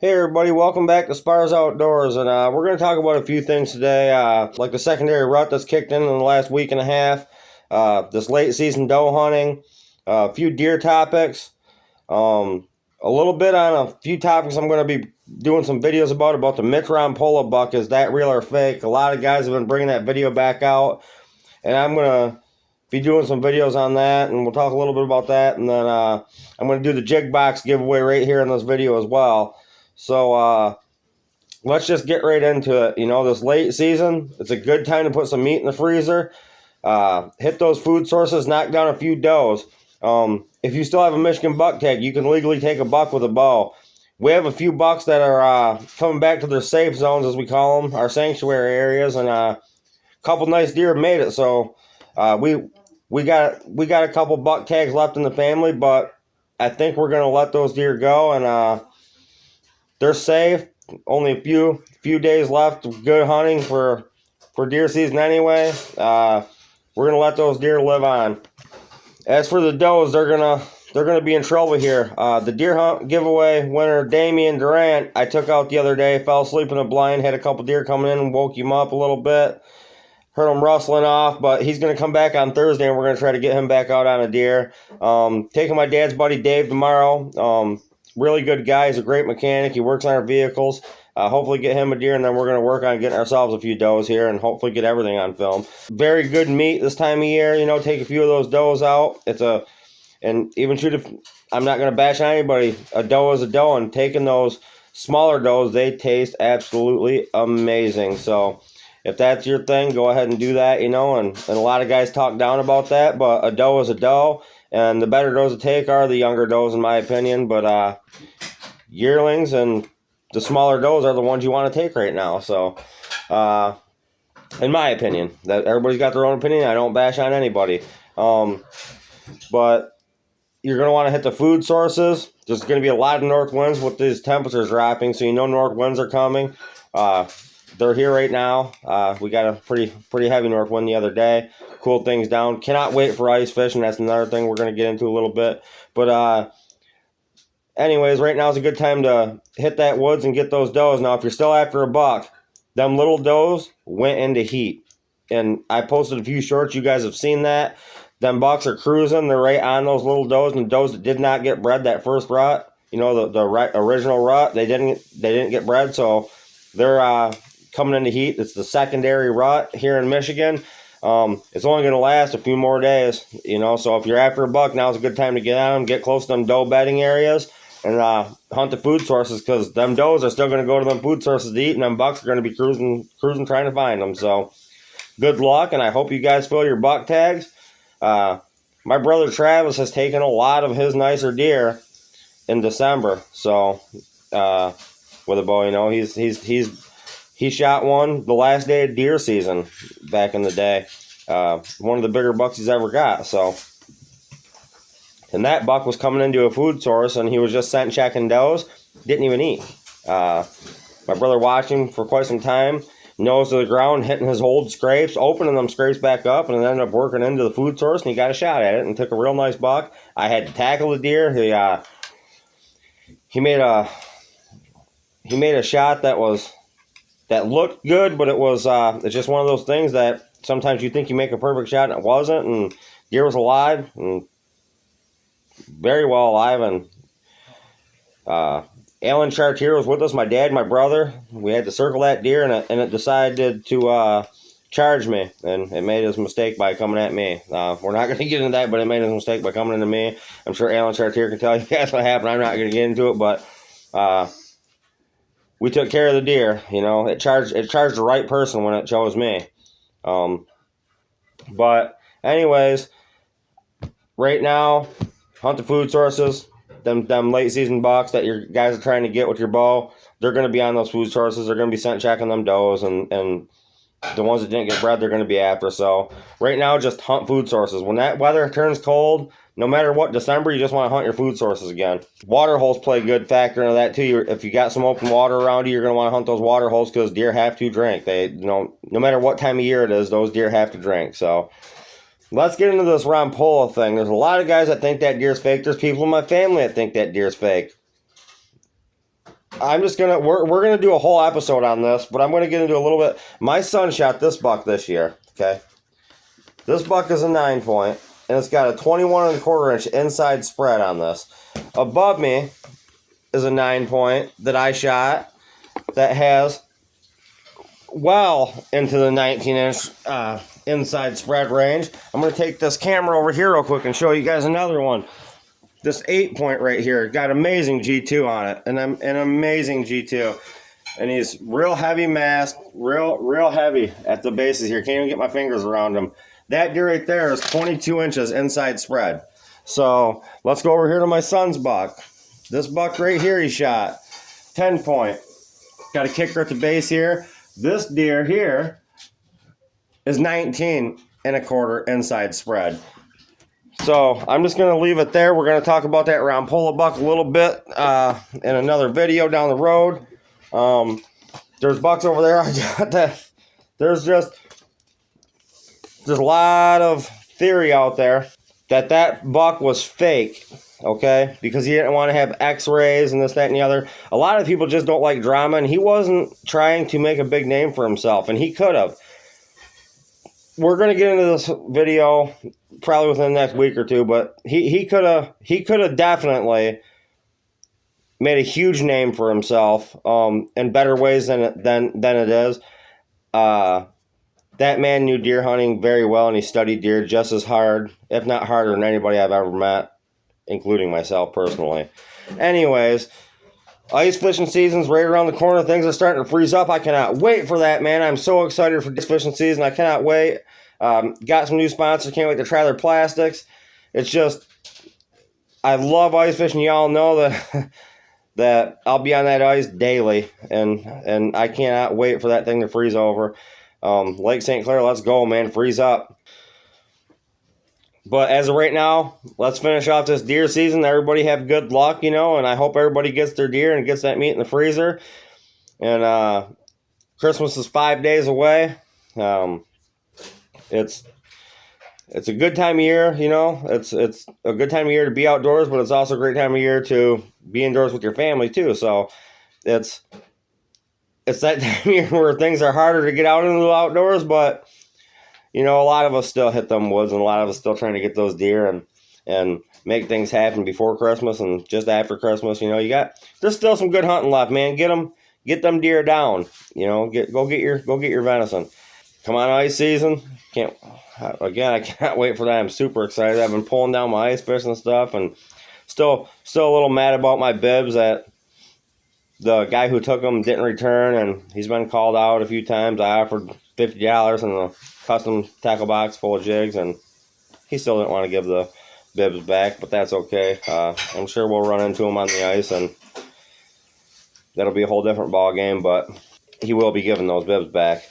Hey everybody, welcome back to Spars Outdoors, and we're going to talk about a few things today, like the secondary rut that's kicked in the last week and a half, this late season doe hunting, a few deer topics, a little bit on a few topics I'm going to be doing some videos about the Rompola buck. Is that real or fake? A lot of guys have been bringing that video back out, and I'm going to be doing some videos on that, and we'll talk a little bit about that, and then I'm going to do the jig box giveaway right here in this video as well. So let's just get right into it. You know, this late season, it's a good time to put some meat in the freezer. Hit those food sources, knock down a few does. If you still have a Michigan buck tag, you can legally take a buck with a bow. We have a few bucks that are coming back to their safe zones, as we call them, our sanctuary areas, and a couple nice deer have made it. So we got a couple buck tags left in the family, but I think we're gonna let those deer go, and they're safe. Only a few days left of good hunting for deer season anyway. We're gonna let those deer live on. As for the does, they're gonna be in trouble here. The deer hunt giveaway winner Damian Durant, I took out the other day, fell asleep in a blind, had a couple deer coming in and woke him up a little bit. Heard him rustling off, but he's going to come back on Thursday, and we're going to try to get him back out on a deer. Taking my dad's buddy Dave tomorrow. Really good guy. He's a great mechanic. He works on our vehicles. Hopefully get him a deer, and then we're going to work on getting ourselves a few does here and hopefully get everything on film. Very good meat this time of year. You know, take a few of those does out. And even shoot if I'm not going to bash on anybody, a doe is a doe, and taking those smaller does, they taste absolutely amazing. So if that's your thing, go ahead and do that, you know, and a lot of guys talk down about that, but a doe is a doe, and the better does to take are the younger does, in my opinion, but yearlings and the smaller does are the ones you want to take right now. So in my opinion, that everybody's got their own opinion. I don't bash on anybody, but you're going to want to hit the food sources. There's going to be a lot of north winds with these temperatures dropping, so you know north winds are coming. They're here right now. We got a pretty heavy north wind the other day. Cooled things down. Cannot wait for ice fishing. That's another thing we're going to get into a little bit. But anyways, right now is a good time to hit that woods and get those does. Now, if you're still after a buck, them little does went into heat. And I posted a few shorts. You guys have seen that. Them bucks are cruising. They're right on those little does. And does that did not get bred that first rut, you know, the original rut, they didn't get bred. So they're coming into heat. It's the secondary rut here in Michigan. It's only going to last a few more days, you know, so if you're after a buck, now's a good time to get on them, get close to them doe bedding areas, and hunt the food sources, because them does are still going to go to them food sources to eat, and them bucks are going to be cruising trying to find them. So good luck, and I hope you guys fill your buck tags. My brother Travis has taken a lot of his nicer deer in December, so with a bow, you know, he shot one the last day of deer season back in the day. One of the bigger bucks he's ever got. So, and that buck was coming into a food source, and he was just scent checking does. Didn't even eat. My brother watched him for quite some time. Nose to the ground, hitting his old scrapes, opening them scrapes back up, and it ended up working into the food source, and he got a shot at it and took a real nice buck. I had to tackle the deer. He made a shot that looked good, but it's just one of those things that sometimes you think you make a perfect shot and it wasn't, and deer was alive and very well alive. And Alan Chartier was with us, my dad, my brother. We had to circle that deer, and it decided to charge me, and it made his mistake by coming at me. We're not going to get into that, but it made his mistake by coming into me. I'm sure Alan Chartier can tell you guys what happened. I'm not going to get into it, but we took care of the deer. You know, it charged the right person when it chose me. But anyways, right now, hunt the food sources. Them late season bucks that your guys are trying to get with your bow, they're going to be on those food sources. They're going to be scent checking them does, and the ones that didn't get bred, they're going to be after. So right now, just hunt food sources. When that weather turns cold, no matter what, December, you just want to hunt your food sources again. Water holes play a good factor into that too. If you got some open water around you, you're going to want to hunt those water holes, because deer have to drink. They, you know, no matter what time of year it is, those deer have to drink. So let's get into this Rompola thing. There's a lot of guys that think that deer's fake. There's people in my family that think that deer's fake. I'm just gonna we're gonna do a whole episode on this, but I'm gonna get into a little bit. My son shot this buck this year. Okay, this buck is a 9-point, and it's got a 21 1/4 inch inside spread on this. Above me is a 9-point that I shot that has well into the 19-inch inside spread range. I'm gonna take this camera over here real quick and show you guys another one. This 8-point right here got amazing G2 on it, and I'm an amazing G2, and he's real heavy mass, real heavy at the bases here. Can't even get my fingers around him. That deer right there is 22 inches inside spread. So let's go over here to my son's buck. This buck right here he shot 10-point. Got a kicker at the base here. This deer here is 19 1/4 inside spread. So I'm just going to leave it there. We're going to talk about that Rompola buck a little bit in another video down the road. There's bucks over there. I got that. There's a lot of theory out there that buck was fake, okay? Because he didn't want to have x-rays and this, that, and the other. A lot of people just don't like drama, and he wasn't trying to make a big name for himself, and he could have. We're going to get into this video probably within the next week or two, but he could have definitely made a huge name for himself in better ways than it is. That man knew deer hunting very well, and he studied deer just as hard, if not harder, than anybody I've ever met, including myself personally. Anyways, ice fishing season's right around the corner. Things are starting to freeze up. I cannot wait for that, man. I'm so excited for this fishing season. I cannot wait. Got some new sponsors. Can't wait to try their plastics. It's just, I love ice fishing. Y'all know that that I'll be on that ice daily, and I cannot wait for that thing to freeze over. Lake St. Clair, let's go, man. Freeze up. But as of right now, let's finish off this deer season. Everybody have good luck, and I hope everybody gets their deer and gets that meat in the freezer. And Christmas is 5 days away. It's a good time of year, It's a good time of year to be outdoors, but it's also a great time of year to be indoors with your family too. So it's that time of year where things are harder to get out into the outdoors, but a lot of us still hit them woods, and a lot of us still trying to get those deer and make things happen before Christmas and just after Christmas. There's still some good hunting left, man. Get them deer down. Go get your venison. Come on, ice season. I can't wait for that. I'm super excited. I've been pulling down my ice fish and stuff, and still a little mad about my bibs that the guy who took them didn't return, and he's been called out a few times. I offered $50 in a custom tackle box full of jigs, and he still didn't want to give the bibs back, but that's okay. I'm sure we'll run into him on the ice, and that'll be a whole different ball game, but he will be giving those bibs back.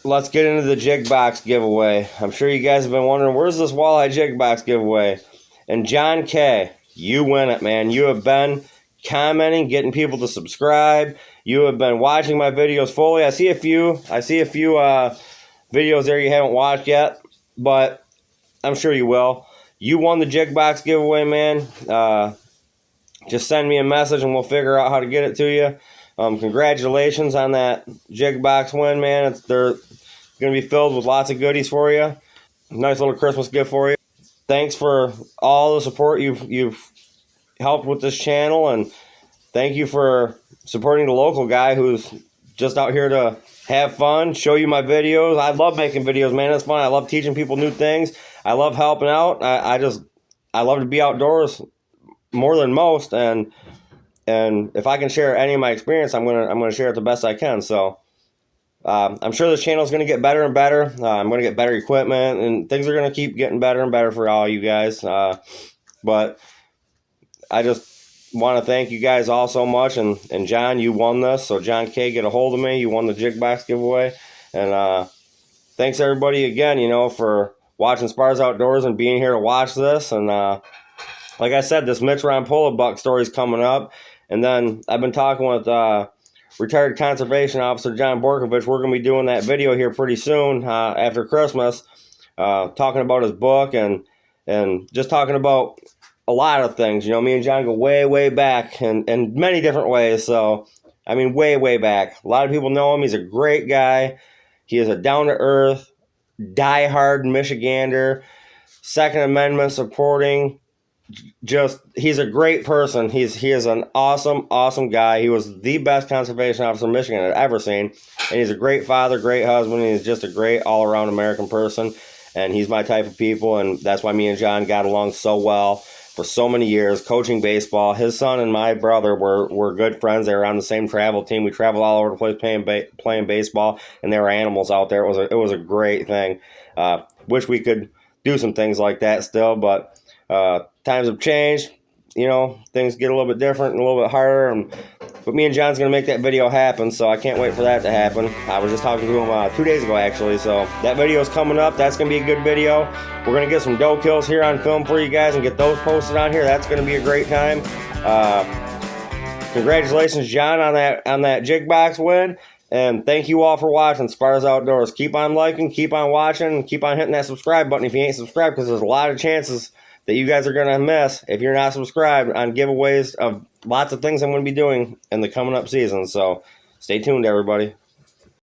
Let's get into the jig box giveaway. I'm sure you guys have been wondering, where's this walleye jig box giveaway? And John K., you win it, man. You have been commenting, getting people to subscribe. You have been watching my videos fully. I see a few videos there you haven't watched yet, but I'm sure you will. You won the jig box giveaway, man. Just send me a message and we'll figure out how to get it to you. Congratulations on that jig box win, man. They're going to be filled with lots of goodies for you. Nice little Christmas gift for you. Thanks for all the support you've helped with this channel, and thank you for supporting the local guy who's just out here to have fun, show you my videos. I love making videos, man. It's fun. I love teaching people new things. I love helping out. I love to be outdoors more than most, and if I can share any of my experience, I'm gonna share it the best I can. So I'm sure this channel is gonna get better and better. I'm gonna get better equipment, and things are gonna keep getting better and better for all you guys. But I just want to thank you guys all so much, and John, you won this. So John K., get a hold of me. You won the jig box giveaway, and thanks everybody again, for watching Spars Outdoors and being here to watch this. And like I said, this Mitch Rompola buck story is coming up. And then I've been talking with retired conservation officer John Borkovich. We're going to be doing that video here pretty soon after Christmas, talking about his book and just talking about a lot of things. Me and John go way, way back in many different ways. So I mean, way, way back. A lot of people know him. He's a great guy. He is a down-to-earth, die-hard Michigander, Second Amendment supporting. He's a great person. He is an awesome guy. He was the best conservation officer Michigan had ever seen, and he's a great father, great husband. He's just a great all-around American person, and he's my type of people, and that's why me and John got along so well for so many years, coaching baseball. His son and my brother were good friends. They were on the same travel team. We traveled all over the place playing baseball, and there were animals out there. It was a great thing. Wish we could do some things like that still, but times have changed. Things get a little bit different and a little bit harder. But me and John's going to make that video happen, so I can't wait for that to happen. I was just talking to him 2 days ago, actually, so that video is coming up. That's going to be a good video. We're going to get some doe kills here on film for you guys and get those posted on here. That's going to be a great time. Congratulations, John, on that jig box win. And thank you all for watching Spars Outdoors. Keep on liking, keep on watching, and keep on hitting that subscribe button if you ain't subscribed, because there's a lot of chances that you guys are going to miss if you're not subscribed on giveaways of lots of things I'm going to be doing in the coming up season. So stay tuned, everybody.